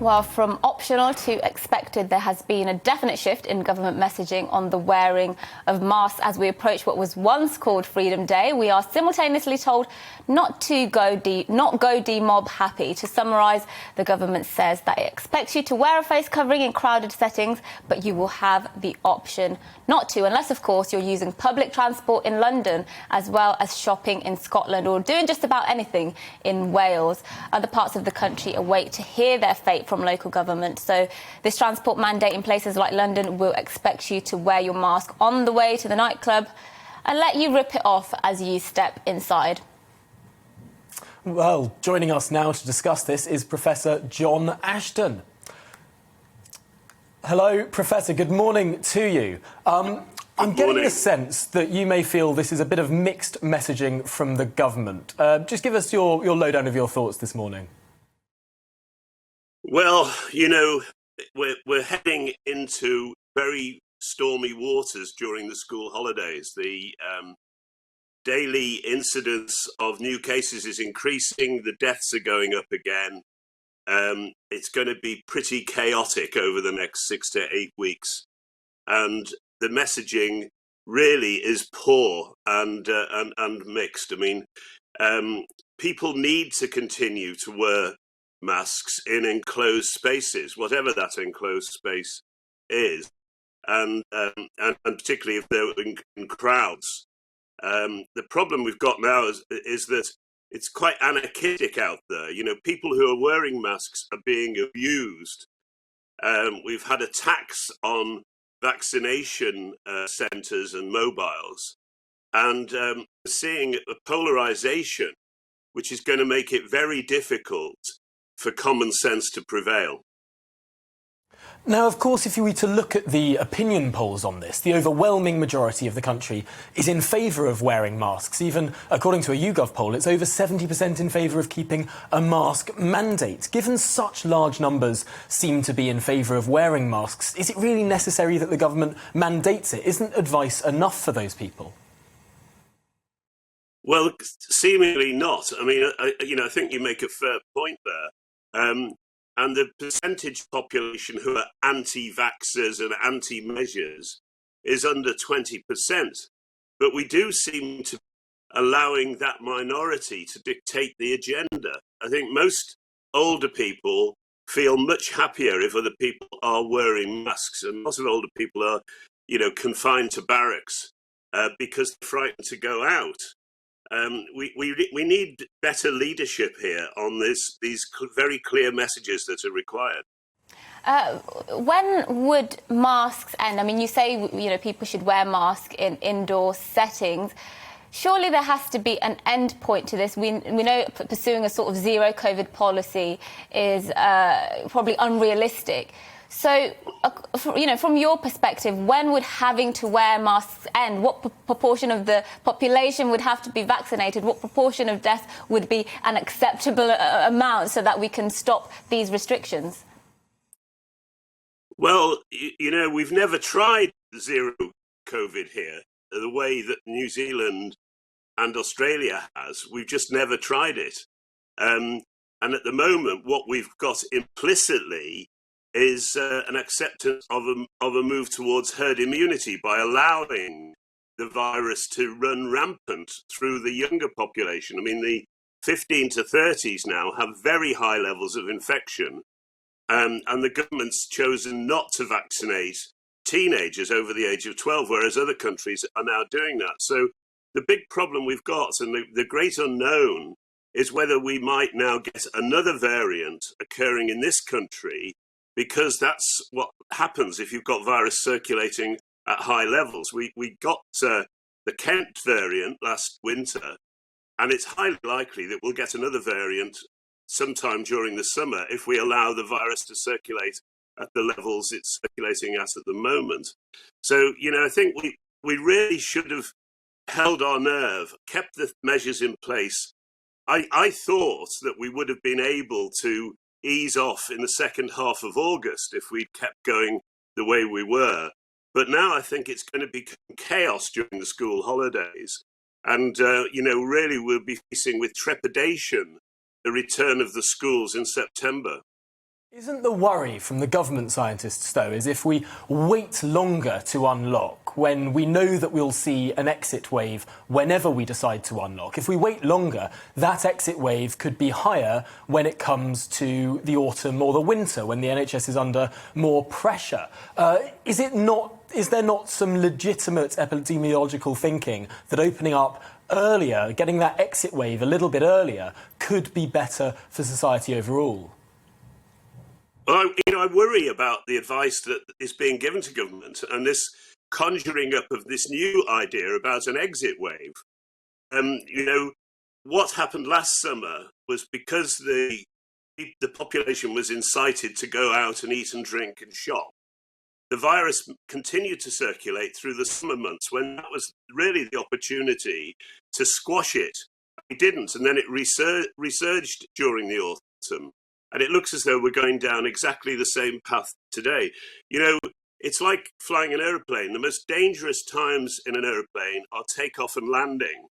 Well, from optional to expected, there has been a definite shift in government messaging on the wearing of masks as we approach what was once called Freedom Day. We are simultaneously told not to go demob happy. To summarise, the government says that it expects you to wear a face covering in crowded settings, but you will have the option not to, unless, of course, you're using public transport in London, as well as shopping in Scotland or doing just about anything in Wales. Other parts of the country await to hear their fate from local government. So this transport mandate in places like London will expect you to wear your mask on the way to the nightclub and let you rip it off as you step inside. Well, joining us now to discuss this is Professor John Ashton. Hello, Professor. Good morning to you. I'm getting the sense that you may feel this is a bit of mixed messaging from the government. Just give us your lowdown of your thoughts this morning. Well, you know, we're heading into very stormy waters during the school holidays. The daily incidence of new cases is increasing. The deaths are going up again. It's going to be pretty chaotic over the next 6 to 8 weeks. And the messaging really is poor and mixed. I mean, people need to continue to wear masks in enclosed spaces, whatever that enclosed space is, and particularly if they're in crowds. The problem we've got now is that it's quite anarchic out there. You know, people who are wearing masks are being abused. We've had attacks on vaccination centres and mobiles, and seeing a polarisation which is going to make it very difficult for common sense to prevail. Now, of course, if you were to look at the opinion polls on this, the overwhelming majority of the country is in favour of wearing masks. Even according to a YouGov poll, it's over 70% in favour of keeping a mask mandate. Given such large numbers seem to be in favour of wearing masks, is it really necessary that the government mandates it? Isn't advice enough for those people? Well, seemingly not. I mean, I think you make a fair point there. And the percentage population who are anti-vaxxers and anti-measures is under 20%. But we do seem to be allowing that minority to dictate the agenda. I think most older people feel much happier if other people are wearing masks, and lots of older people are, you know, confined to barracks because they're frightened to go out. We need better leadership here on these very clear messages that are required. When would masks end? I mean, you say, you know, people should wear masks in indoor settings. Surely there has to be an end point to this. We know pursuing a sort of zero COVID policy is probably unrealistic. So, you know, from your perspective, when would having to wear masks end? What proportion of the population would have to be vaccinated? What proportion of deaths would be an acceptable amount so that we can stop these restrictions? Well, you know, we've never tried zero COVID here the way that New Zealand and Australia has. We've just never tried it. And at the moment, what we've got implicitly is an acceptance of a move towards herd immunity by allowing the virus to run rampant through the younger population. I mean, the 15 to 30s now have very high levels of infection, and the government's chosen not to vaccinate teenagers over the age of 12, whereas other countries are now doing that. So the big problem we've got, and the great unknown, is whether we might now get another variant occurring in this country, because that's what happens if you've got virus circulating at high levels. We got the Kent variant last winter, and it's highly likely that we'll get another variant sometime during the summer if we allow the virus to circulate at the levels it's circulating at the moment. So, you know, I think we really should have held our nerve, kept the measures in place. I thought that we would have been able to ease off in the second half of August if we'd kept going the way we were. But now I think it's going to become chaos during the school holidays. And, you know, really we'll be facing with trepidation the return of the schools in September. Isn't the worry from the government scientists, though, is if we wait longer to unlock, when we know that we'll see an exit wave whenever we decide to unlock, if we wait longer, that exit wave could be higher when it comes to the autumn or the winter, when the NHS is under more pressure. Is there not some legitimate epidemiological thinking that opening up earlier, getting that exit wave a little bit earlier, could be better for society overall? Well, I worry about the advice that is being given to government and this conjuring up of this new idea about an exit wave. What happened last summer was because the population was incited to go out and eat and drink and shop. The virus continued to circulate through the summer months when that was really the opportunity to squash it. We didn't, and then it resurged during the autumn. And it looks as though we're going down exactly the same path today. It's like flying an aeroplane. The most dangerous times in an aeroplane are takeoff and landing.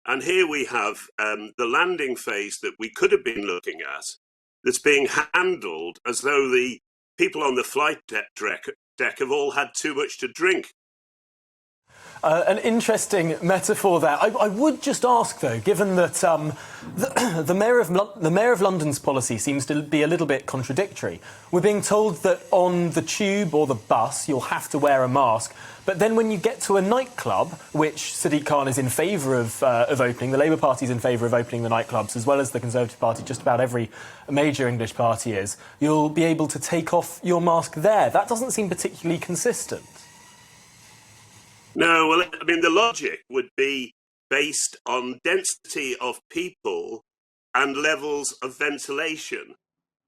And here we have the landing phase that we could have been looking at that's being handled as though the people on the flight deck have all had too much to drink. An interesting metaphor there. I would just ask, though, given that the Mayor of London's policy seems to be a little bit contradictory. We're being told that on the tube or the bus you'll have to wear a mask, but then when you get to a nightclub, which Sadiq Khan is in favour of opening, the Labour Party is in favour of opening the nightclubs, as well as the Conservative Party, just about every major English party is, you'll be able to take off your mask there. That doesn't seem particularly consistent. No, well, the logic would be based on density of people and levels of ventilation.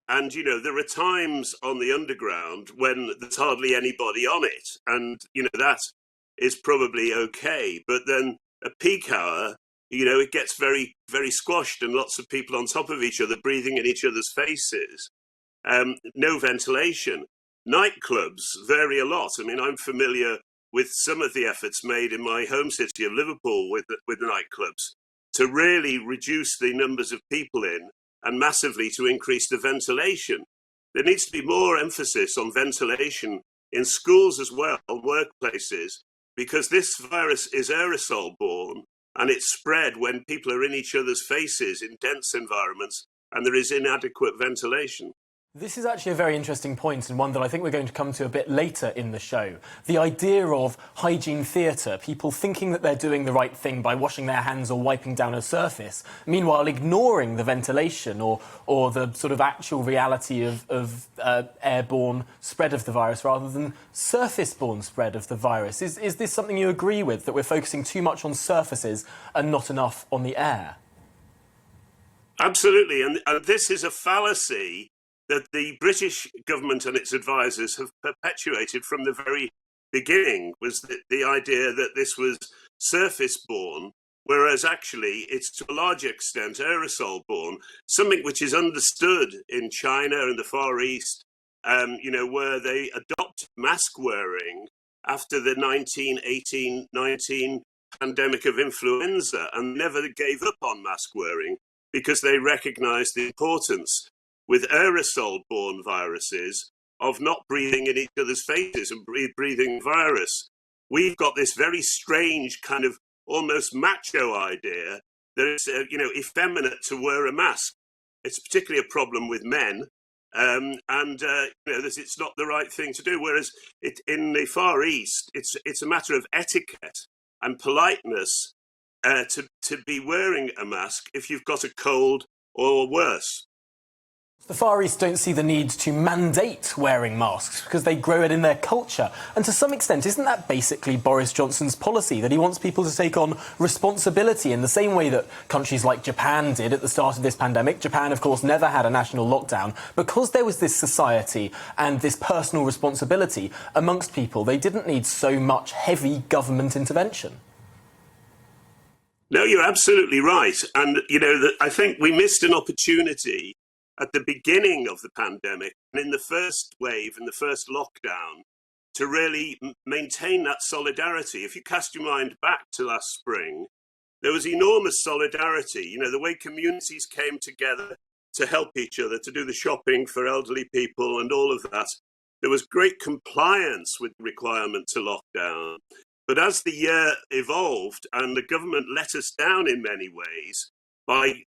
And, there are times on the underground when there's hardly anybody on it. And, that is probably okay. But then at peak hour, it gets very, very squashed and lots of people on top of each other breathing in each other's faces. No ventilation. Nightclubs vary a lot. I'm familiar with some of the efforts made in my home city of Liverpool with the nightclubs to really reduce the numbers of people in and massively to increase the ventilation. There needs to be more emphasis on ventilation in schools as well, workplaces, because this virus is aerosol borne and it's spread when people are in each other's faces in dense environments and there is inadequate ventilation. This is actually a very interesting point, and one that I think we're going to come to a bit later in the show. The idea of hygiene theatre, people thinking that they're doing the right thing by washing their hands or wiping down a surface, meanwhile ignoring the ventilation or the sort of actual reality of airborne spread of the virus rather than surface-borne spread of the virus. Is this something you agree with, that we're focusing too much on surfaces and not enough on the air? Absolutely, and this is a fallacy that the British government and its advisers have perpetuated from the very beginning, was the idea that this was surface-borne, whereas actually it's to a large extent aerosol-borne, something which is understood in China and the Far East, where they adopted mask-wearing after the 1918-19 pandemic of influenza and never gave up on mask-wearing because they recognised the importance with aerosol-borne viruses of not breathing in each other's faces and breathing virus. We've got this very strange kind of almost macho idea that it's, effeminate to wear a mask. It's particularly a problem with men, it's not the right thing to do. Whereas in the Far East, it's a matter of etiquette and politeness to be wearing a mask if you've got a cold or worse. The Far East don't see the need to mandate wearing masks because they grow it in their culture. And to some extent, isn't that basically Boris Johnson's policy, that he wants people to take on responsibility in the same way that countries like Japan did at the start of this pandemic? Japan, of course, never had a national lockdown. Because there was this society and this personal responsibility amongst people, they didn't need so much heavy government intervention. No, you're absolutely right. And, I think we missed an opportunity at the beginning of the pandemic and in the first wave, in the first lockdown, to really maintain that solidarity. If you cast your mind back to last spring, there was enormous solidarity. The way communities came together to help each other, to do the shopping for elderly people and all of that. There was great compliance with the requirement to lock down. But as the year evolved and the government let us down in many ways by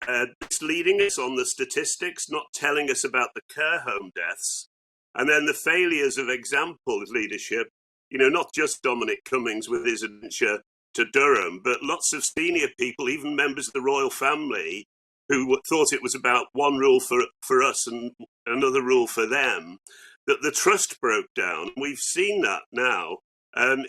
misleading us on the statistics, not telling us about the care home deaths, and then the failures of example leadership, not just Dominic Cummings with his adventure to Durham, but lots of senior people, even members of the royal family, who thought it was about one rule for us and another rule for them, that the trust broke down. We've seen that now,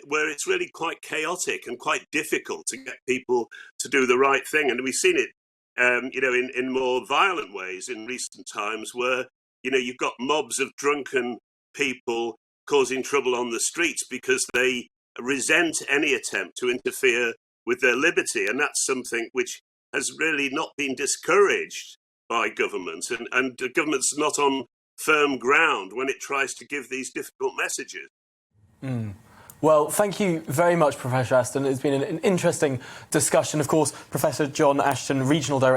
where it's really quite chaotic and quite difficult to get people to do the right thing. And we've seen it, in more violent ways in recent times, where, you've got mobs of drunken people causing trouble on the streets because they resent any attempt to interfere with their liberty. And that's something which has really not been discouraged by government, and the government's not on firm ground when it tries to give these difficult messages. Well, thank you very much, Professor Ashton. It's been an interesting discussion. Of course, Professor John Ashton,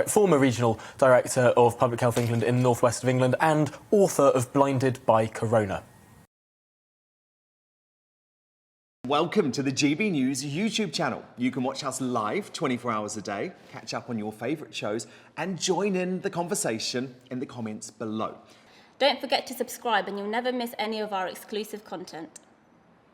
former Regional Director of Public Health England in the North West of England and author of Blinded by Corona. Welcome to the GB News YouTube channel. You can watch us live 24 hours a day, catch up on your favourite shows and join in the conversation in the comments below. Don't forget to subscribe and you'll never miss any of our exclusive content.